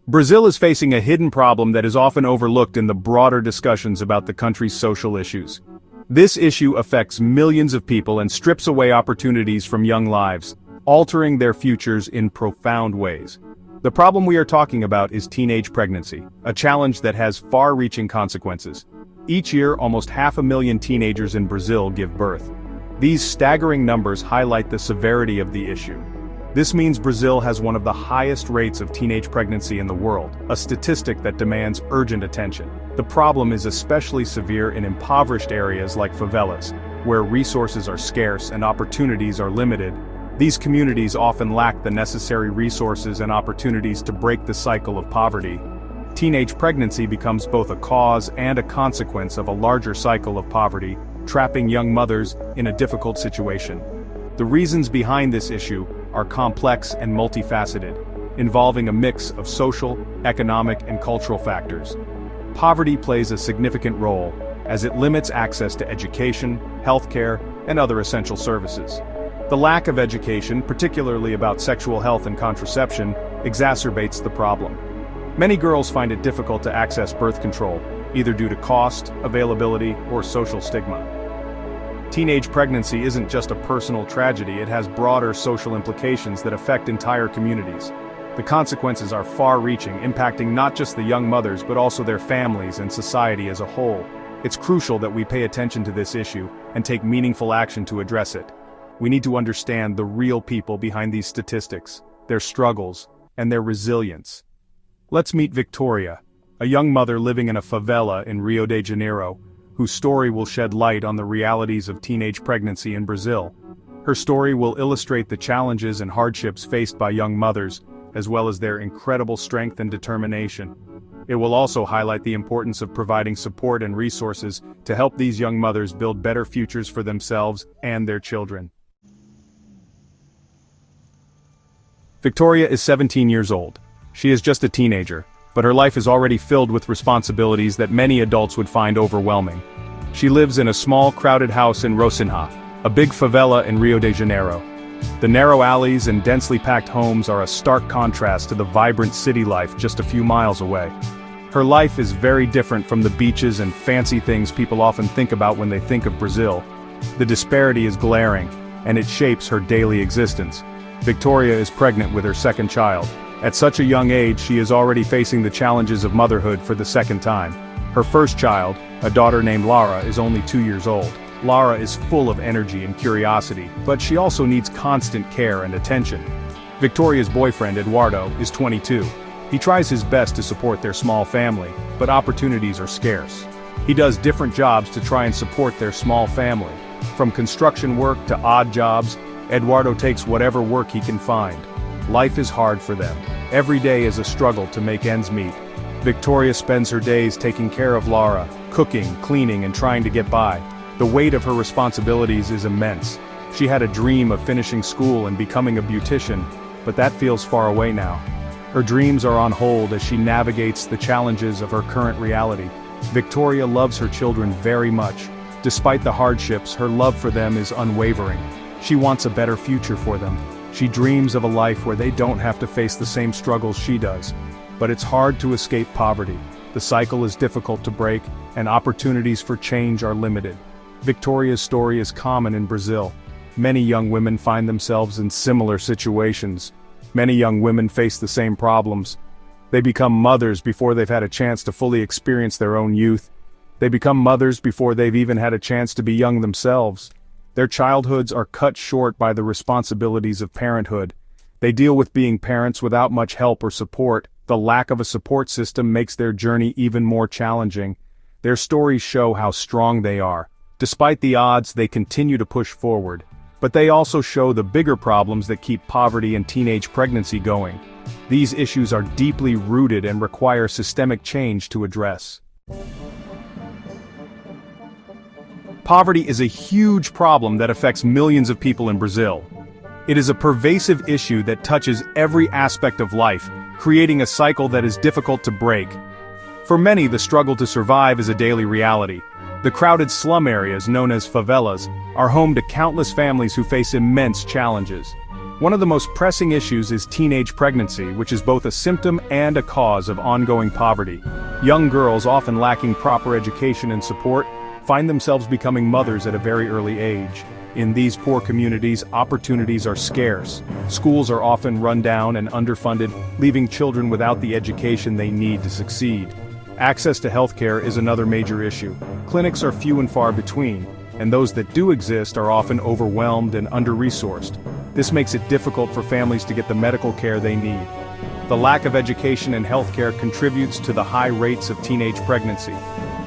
Brazil is facing a hidden problem that is often overlooked in the broader discussions about the country's social issues. This issue affects millions of people and strips away opportunities from young lives, altering their futures in profound ways. The problem we are talking about is teenage pregnancy, a challenge that has far-reaching consequences. Each year, almost 500,000 teenagers in Brazil give birth. These staggering numbers highlight the severity of the issue. This means Brazil has one of the highest rates of teenage pregnancy in the world, a statistic that demands urgent attention. The problem is especially severe in impoverished areas like favelas, where resources are scarce and opportunities are limited. These communities often lack the necessary resources and opportunities to break the cycle of poverty. Teenage pregnancy becomes both a cause and a consequence of a larger cycle of poverty, trapping young mothers in a difficult situation. The reasons behind this issue are complex and multifaceted, involving a mix of social, economic, and cultural factors. Poverty plays a significant role, as it limits access to education, healthcare, and other essential services. The lack of education, particularly about sexual health and contraception, exacerbates the problem. Many girls find it difficult to access birth control, either due to cost, availability, or social stigma. Teenage pregnancy isn't just a personal tragedy, it has broader social implications that affect entire communities. The consequences are far-reaching, impacting not just the young mothers but also their families and society as a whole. It's crucial that we pay attention to this issue and take meaningful action to address it. We need to understand the real people behind these statistics, their struggles, and their resilience. Let's meet Victoria, a young mother living in a favela in Rio de Janeiro, whose story will shed light on the realities of teenage pregnancy in Brazil. Her story will illustrate the challenges and hardships faced by young mothers, as well as their incredible strength and determination. It will also highlight the importance of providing support and resources to help these young mothers build better futures for themselves and their children. Victoria is 17 years old. She is just a teenager, but her life is already filled with responsibilities that many adults would find overwhelming. She lives in a small, crowded house in Rocinha, a big favela in Rio de Janeiro. The narrow alleys and densely packed homes are a stark contrast to the vibrant city life just a few miles away. Her life is very different from the beaches and fancy things people often think about when they think of Brazil. The disparity is glaring, and it shapes her daily existence. Victoria is pregnant with her second child. At such a young age, she is already facing the challenges of motherhood for the second time. Her first child, a daughter named Lara, is only 2 years old. Lara is full of energy and curiosity, but she also needs constant care and attention. Victoria's boyfriend, Eduardo, is 22. He tries his best to support their small family, but opportunities are scarce. He does different jobs to try and support their small family. From construction work to odd jobs, Eduardo takes whatever work he can find. Life is hard for them. Every day is a struggle to make ends meet. Victoria spends her days taking care of Lara, cooking, cleaning, and trying to get by. The weight of her responsibilities is immense. She had a dream of finishing school and becoming a beautician, but that feels far away now. Her dreams are on hold as she navigates the challenges of her current reality. Victoria loves her children very much. Despite the hardships, her love for them is unwavering. She wants a better future for them. She dreams of a life where they don't have to face the same struggles she does. But it's hard to escape poverty. The cycle is difficult to break, and opportunities for change are limited. Victoria's story is common in Brazil. Many young women find themselves in similar situations. Many young women face the same problems. They become mothers before they've had a chance to fully experience their own youth. They become mothers before they've even had a chance to be young themselves. Their childhoods are cut short by the responsibilities of parenthood. They deal with being parents without much help or support. The lack of a support system makes their journey even more challenging. Their stories show how strong they are. Despite the odds, they continue to push forward. But they also show the bigger problems that keep poverty and teenage pregnancy going. These issues are deeply rooted and require systemic change to address. Poverty is a huge problem that affects millions of people in Brazil. It is a pervasive issue that touches every aspect of life, creating a cycle that is difficult to break. For many, the struggle to survive is a daily reality. The crowded slum areas, known as favelas, are home to countless families who face immense challenges. One of the most pressing issues is teenage pregnancy, which is both a symptom and a cause of ongoing poverty. Young girls, often lacking proper education and support, find themselves becoming mothers at a very early age. In these poor communities, opportunities are scarce. Schools are often run down and underfunded, leaving children without the education they need to succeed. Access to healthcare is another major issue. Clinics are few and far between, and those that do exist are often overwhelmed and under-resourced. This makes it difficult for families to get the medical care they need. The lack of education and healthcare contributes to the high rates of teenage pregnancy.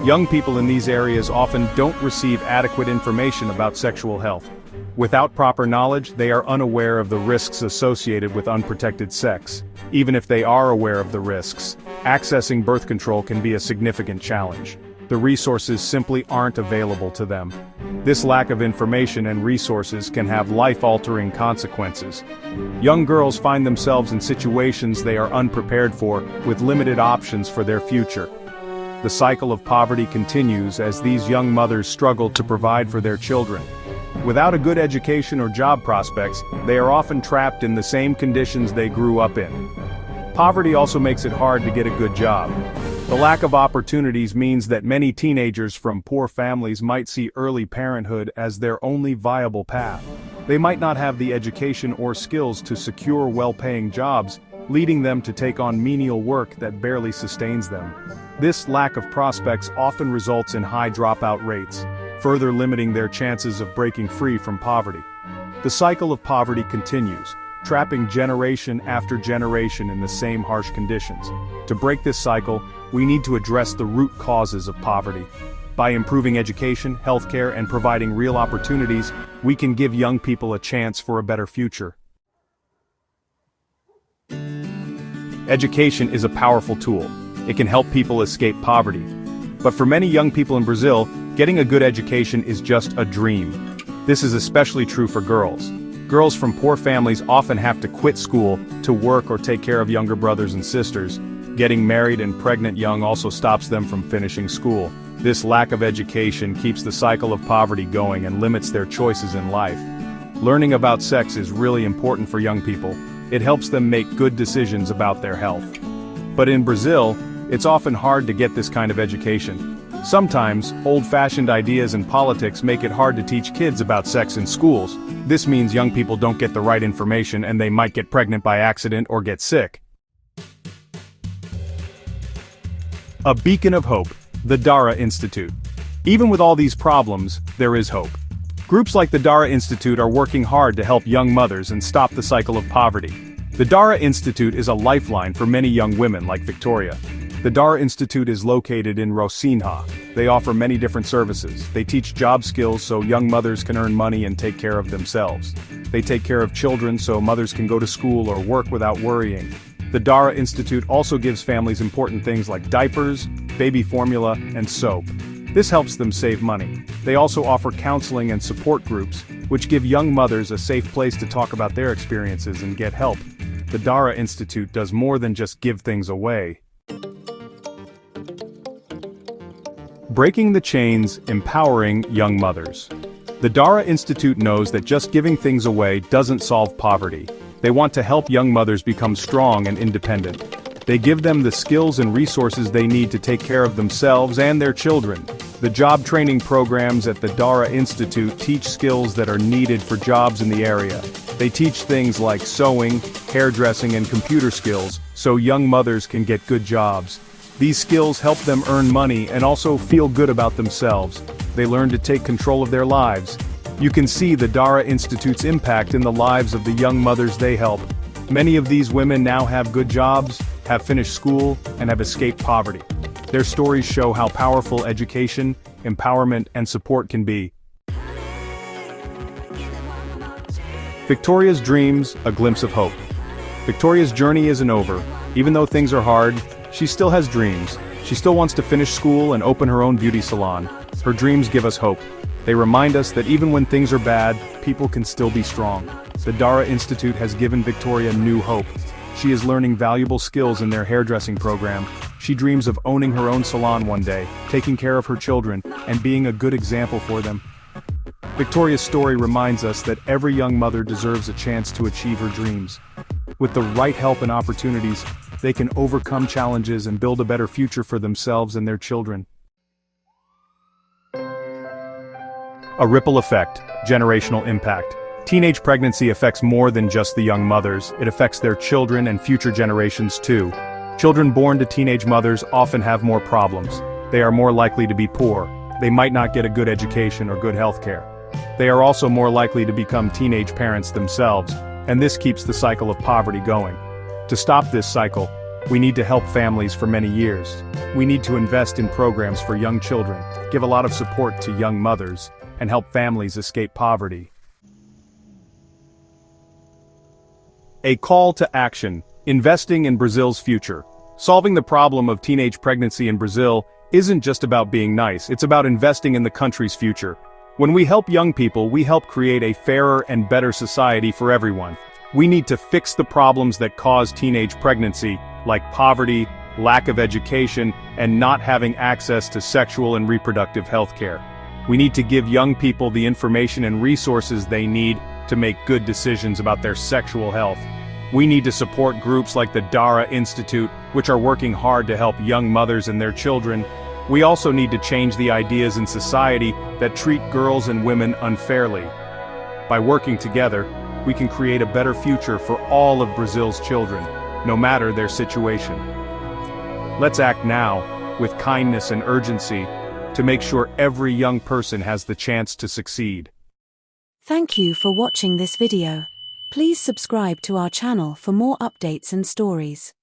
Young people in these areas often don't receive adequate information about sexual health. Without proper knowledge, they are unaware of the risks associated with unprotected sex. Even if they are aware of the risks, accessing birth control can be a significant challenge. The resources simply aren't available to them. This lack of information and resources can have life-altering consequences. Young girls find themselves in situations they are unprepared for, with limited options for their future. The cycle of poverty continues as these young mothers struggle to provide for their children. Without a good education or job prospects, they are often trapped in the same conditions they grew up in. Poverty also makes it hard to get a good job. The lack of opportunities means that many teenagers from poor families might see early parenthood as their only viable path. They might not have the education or skills to secure well-paying jobs, leading them to take on menial work that barely sustains them. This lack of prospects often results in high dropout rates, further limiting their chances of breaking free from poverty. The cycle of poverty continues, trapping generation after generation in the same harsh conditions. To break this cycle, we need to address the root causes of poverty. By improving education, healthcare, and providing real opportunities, we can give young people a chance for a better future. Education is a powerful tool. It can help people escape poverty. But for many young people in Brazil, getting a good education is just a dream. This is especially true for girls. Girls from poor families often have to quit school to work or take care of younger brothers and sisters. Getting married and pregnant young also stops them from finishing school. This lack of education keeps the cycle of poverty going and limits their choices in life. Learning about sex is really important for young people. It helps them make good decisions about their health. But in Brazil, it's often hard to get this kind of education. Sometimes, old-fashioned ideas and politics make it hard to teach kids about sex in schools. This means young people don't get the right information and they might get pregnant by accident or get sick. A beacon of hope, the Dara Institute. Even with all these problems, there is hope. Groups like the Dara Institute are working hard to help young mothers and stop the cycle of poverty. The Dara Institute is a lifeline for many young women like Victoria. The Dara Institute is located in Rocinha. They offer many different services. They teach job skills so young mothers can earn money and take care of themselves. They take care of children so mothers can go to school or work without worrying. The Dara Institute also gives families important things like diapers, baby formula, and soap. This helps them save money. They also offer counseling and support groups, which give young mothers a safe place to talk about their experiences and get help. The Dara Institute does more than just give things away. Breaking the chains, empowering young mothers. The Dara Institute knows that just giving things away doesn't solve poverty. They want to help young mothers become strong and independent. They give them the skills and resources they need to take care of themselves and their children. The job training programs at the Dara Institute teach skills that are needed for jobs in the area. They teach things like sewing, hairdressing, and computer skills, so young mothers can get good jobs. These skills help them earn money and also feel good about themselves. They learn to take control of their lives. You can see the Dara Institute's impact in the lives of the young mothers they help. Many of these women now have good jobs, have finished school, and have escaped poverty. Their stories show how powerful education, empowerment, and support can be. Victoria's dreams, a glimpse of hope. Victoria's journey isn't over. Even though things are hard, she still has dreams. She still wants to finish school and open her own beauty salon. Her dreams give us hope. They remind us that even when things are bad, people can still be strong. The Dara Institute has given Victoria new hope. She is learning valuable skills in their hairdressing program. She dreams of owning her own salon one day, taking care of her children, and being a good example for them. Victoria's story reminds us that every young mother deserves a chance to achieve her dreams. With the right help and opportunities, they can overcome challenges and build a better future for themselves and their children. A ripple effect, generational impact. Teenage pregnancy affects more than just the young mothers, it affects their children and future generations too. Children born to teenage mothers often have more problems. They are more likely to be poor. They might not get a good education or good health care. They are also more likely to become teenage parents themselves, and this keeps the cycle of poverty going. To stop this cycle, we need to help families for many years. We need to invest in programs for young children, give a lot of support to young mothers, and help families escape poverty. A call to action: investing in Brazil's future. Solving the problem of teenage pregnancy in Brazil isn't just about being nice, it's about investing in the country's future. When we help young people, we help create a fairer and better society for everyone. We need to fix the problems that cause teenage pregnancy, like poverty, lack of education, and not having access to sexual and reproductive health care. We need to give young people the information and resources they need to make good decisions about their sexual health. We need to support groups like the Dara Institute, which are working hard to help young mothers and their children. We also need to change the ideas in society that treat girls and women unfairly. By working together, we can create a better future for all of Brazil's children, no matter their situation. Let's act now, with kindness and urgency, to make sure every young person has the chance to succeed. Thank you for watching this video. Please subscribe to our channel for more updates and stories.